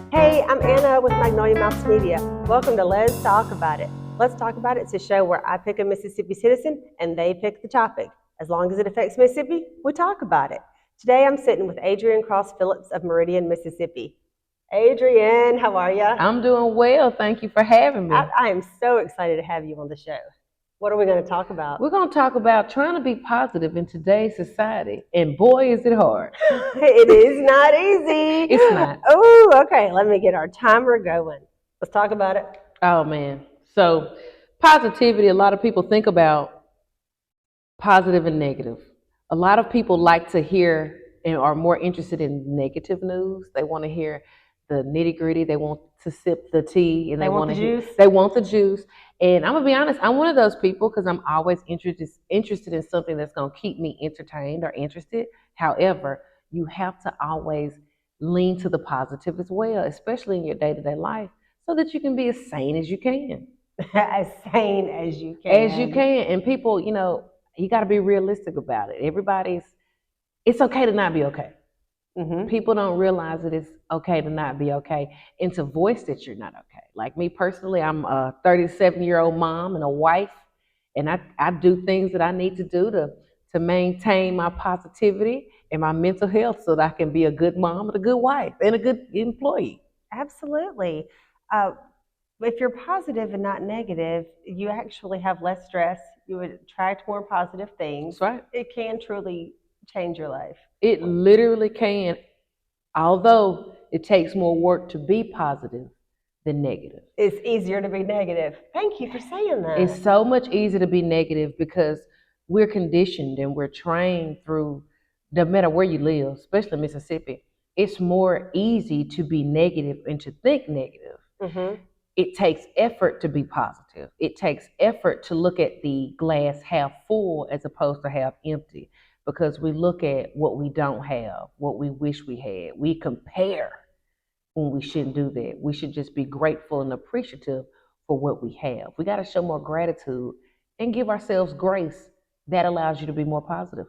Hey, I'm Anna with Magnolia Mouse Media. Welcome to Let's Talk About It. Let's Talk About It's a show where I pick a Mississippi citizen and they pick the topic. As long as it affects Mississippi, we talk about it. Today I'm sitting with Adrian Phillips of Meridian, Mississippi. Adrian, how are you? I'm doing well. Thank you for having me. I am so excited to have you on the show. What are we going to talk about? We're going to talk about trying to be positive in today's society. And boy, is it hard. It is not easy. It's not. Oh, okay. Let me get our timer going. Let's talk about it. Oh, man. So, positivity, a lot of people think about positive and negative. A lot of people like to hear and are more interested in negative news. They want to hear the nitty gritty. They want to sip the tea, and They want the juice. They want the juice. And I'm gonna be honest, I'm one of those people because I'm always interested in something that's gonna keep me entertained or interested. However, you have to always lean to the positive as well, especially in your day-to-day life, so that you can be as sane as you can. As sane as you can. As you can. And people, you got to be realistic about it. It's okay to not be okay. Mm-hmm. People don't realize that it's okay to not be okay and to voice that you're not okay. Like me personally, I'm a 37-year-old mom and a wife, and I do things that I need to do to maintain my positivity and my mental health so that I can be a good mom and a good wife and a good employee. Absolutely. If you're positive and not negative, you actually have less stress. You would attract more positive things. That's right. It can truly change your life. It literally can, although it takes more work to be positive than negative. It's easier to be negative. Thank you for saying that. It's so much easier to be negative because we're conditioned and we're trained through, no matter where you live, especially Mississippi, it's more easy to be negative and to think negative. Mm-hmm. It takes effort to be positive. It takes effort to look at the glass half full as opposed to half empty, because we look at what we don't have, what we wish we had. We compare when we shouldn't do that. We should just be grateful and appreciative for what we have. We got to show more gratitude and give ourselves grace. That allows you to be more positive.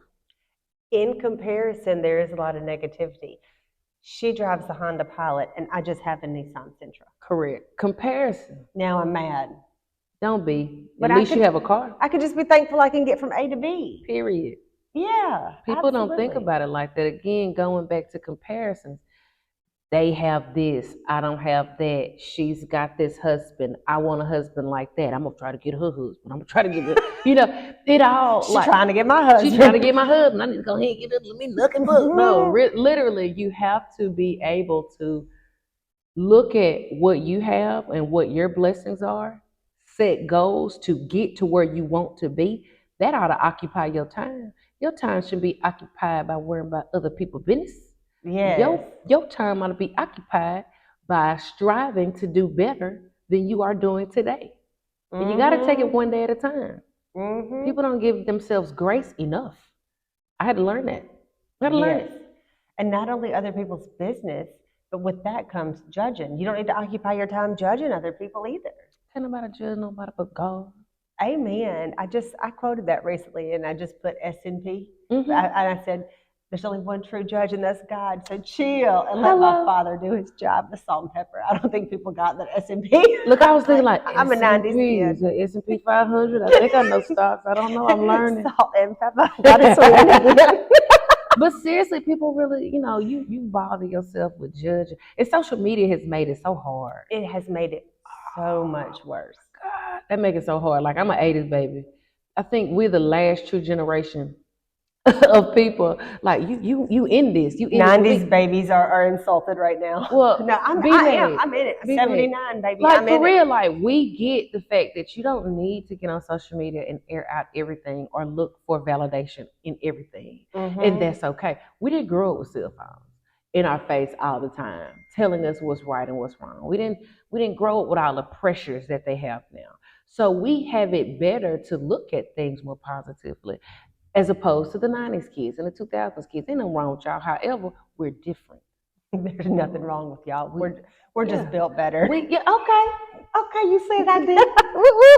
In comparison, there is a lot of negativity. She drives the Honda Pilot, and I just have a Nissan Sentra. Correct. Comparison. Now I'm mad. Don't be. But At least you have a car. I could just be thankful I can get from A to B. Period. Yeah. People don't think about it like that. Again, going back to comparisons. They have this. I don't have that. She's got this husband. I want a husband like that. I'm gonna try to get her husband. I'm gonna try to get it. It all. She's trying to get my husband. She's trying to get my husband. I need to go ahead and get it. Let me nothing but. No, literally, you have to be able to look at what you have and what your blessings are. Set goals to get to where you want to be. That ought to occupy your time. Your time should be occupied by worrying about other people's business. Yes. Your time ought to be occupied by striving to do better than you are doing today. Mm-hmm. And you got to take it one day at a time. Mm-hmm. People don't give themselves grace enough. I had to learn that. I had to learn it. And not only other people's business, but with that comes judging. You don't need to occupy your time judging other people either. Can't nobody judge nobody but God. Amen. I quoted that recently, and I just put S&P. Mm-hmm. I said, there's only one true judge, and that's God. So chill and let my Father do his job. The salt and pepper. I don't think people got that S&P. Look, I was thinking like, I'm a 90s kid. The S&P 500. I think I know stocks. I don't know. I'm learning. Salt and pepper. But seriously, people really, you bother yourself with judging. And social media has made it so hard. It has made it so much worse. God, that makes it so hard. Like, I'm an 80s baby. I think we're the last true generation of people. Like, you in this. You in 90s this. Babies are insulted right now. Well, no, I'm in it. 79, baby. Like, I'm for real, it. like, we get the fact that you don't need to get on social media and air out everything or look for validation in everything. Mm-hmm. And that's okay. We didn't grow up with cell phones in our face all the time, telling us what's right and what's wrong. We didn't grow up with all the pressures that they have now. So we have it better to look at things more positively, as opposed to the 90s kids and the 2000s kids. Ain't nothing wrong with y'all. However, we're different. There's nothing wrong with y'all. We're just built better. Okay, you said I did.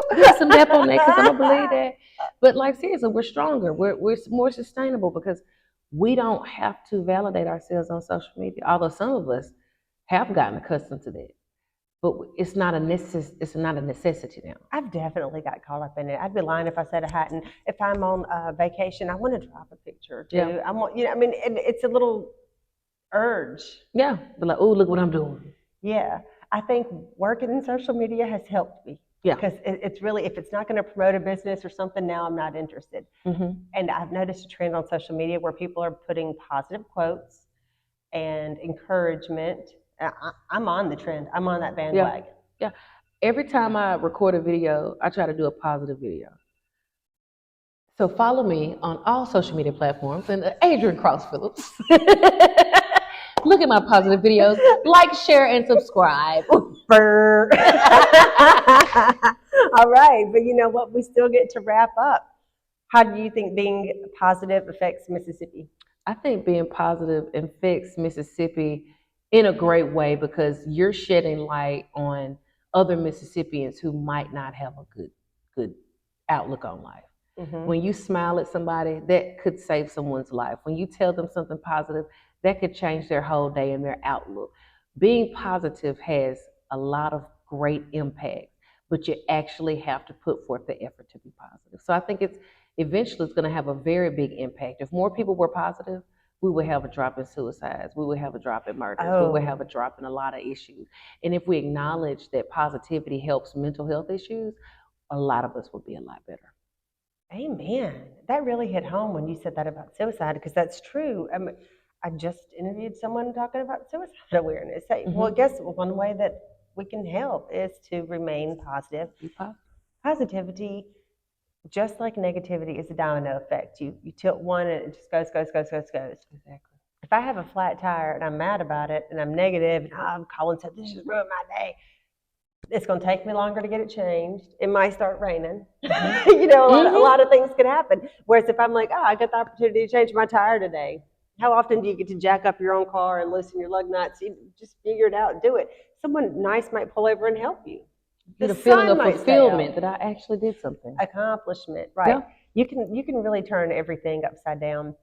Put some depth on that because I don't believe that. But like seriously, we're stronger. We're more sustainable because we don't have to validate ourselves on social media. Although some of us have gotten accustomed to that. But it's not a necessity now. I've definitely got caught up in it. I'd be lying if I said I hadn't. If I'm on vacation, I want to drop a picture or two. Yeah. I want, I mean, it's a little urge. Yeah, but like, oh, look what I'm doing. Yeah, I think working in social media has helped me. Yeah. Because it's really, if it's not going to promote a business or something, now I'm not interested. Mm-hmm. And I've noticed a trend on social media where people are putting positive quotes and encouragement. I'm on the trend. I'm on that bandwagon. Yeah. Every time I record a video, I try to do a positive video. So follow me on all social media platforms and Adrian Cross Phillips. Look at my positive videos. Like, share, and subscribe. All right, but you know what? We still get to wrap up. How do you think being positive affects Mississippi? I think being positive affects Mississippi in a great way because you're shedding light on other Mississippians who might not have a good outlook on life. Mm-hmm. When you smile at somebody, that could save someone's life. When you tell them something positive, that could change their whole day and their outlook. Being positive has a lot of great impact, but you actually have to put forth the effort to be positive. So I think it's going to have a very big impact. If more people were positive, we would have a drop in suicides. We would have a drop in murders. We would have a drop in a lot of issues. And if we acknowledge that positivity helps mental health issues, a lot of us would be a lot better. Amen. That really hit home when you said that about suicide, because that's true. I just interviewed someone talking about suicide awareness. Well, I guess one way that we can help is to remain positive. Positivity, just like negativity, is a domino effect. You tilt one and it just goes. Exactly. If I have a flat tire and I'm mad about it and I'm negative and I'm calling and said, this just ruined my day, it's going to take me longer to get it changed. It might start raining. A lot of things could happen. Whereas if I'm like, I got the opportunity to change my tire today. How often do you get to jack up your own car and loosen your lug nuts? You just figure it out and do it. Someone nice might pull over and help you. The feeling of fulfillment that I actually did something. Accomplishment, right? Yeah. You can really turn everything upside down.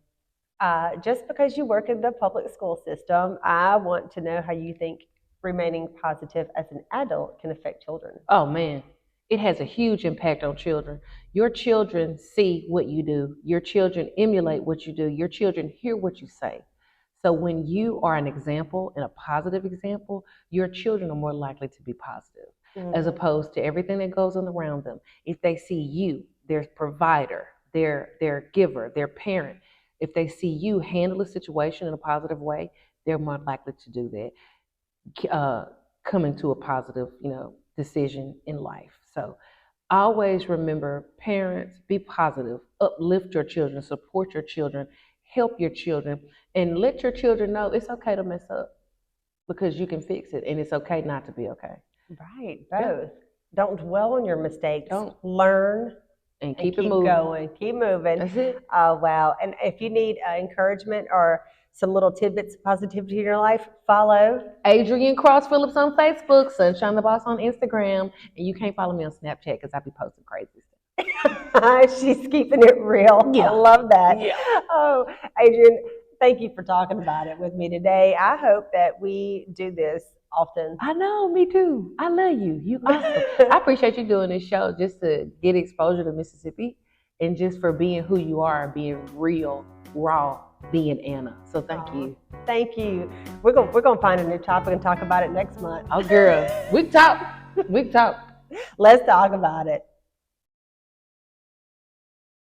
Just because you work in the public school system, I want to know how you think remaining positive as an adult can affect children. Oh man, it has a huge impact on children. Your children see what you do. Your children emulate what you do. Your children hear what you say. So when you are an example and a positive example, your children are more likely to be positive, as opposed to everything that goes on around them. If they see you, their provider, their giver, their parent, if they see you handle a situation in a positive way, they're more likely to do that. Coming to a positive, decision in life. So always remember, parents, be positive, uplift your children, support your children, help your children, and let your children know it's okay to mess up because you can fix it, and it's okay not to be okay. Right, both. Yeah. Don't dwell on your mistakes. Don't learn and keep it moving. Going, keep moving. That's it. Oh wow! And if you need encouragement or some little tidbits of positivity in your life, follow Adrian Cross Phillips on Facebook, Sunshine the Boss on Instagram, and you can't follow me on Snapchat because I be posting crazy stuff. She's keeping it real. Yeah. I love that. Yeah. Oh, Adrian, thank you for talking about it with me today. I hope that we do this often. I know, me too. I love you. You awesome. I appreciate you doing this show just to get exposure to Mississippi and just for being who you are, being real, raw, being Anna. So thank you. Thank you. We're gonna find a new topic and talk about it next month. Oh girl, we talk. Let's talk about it.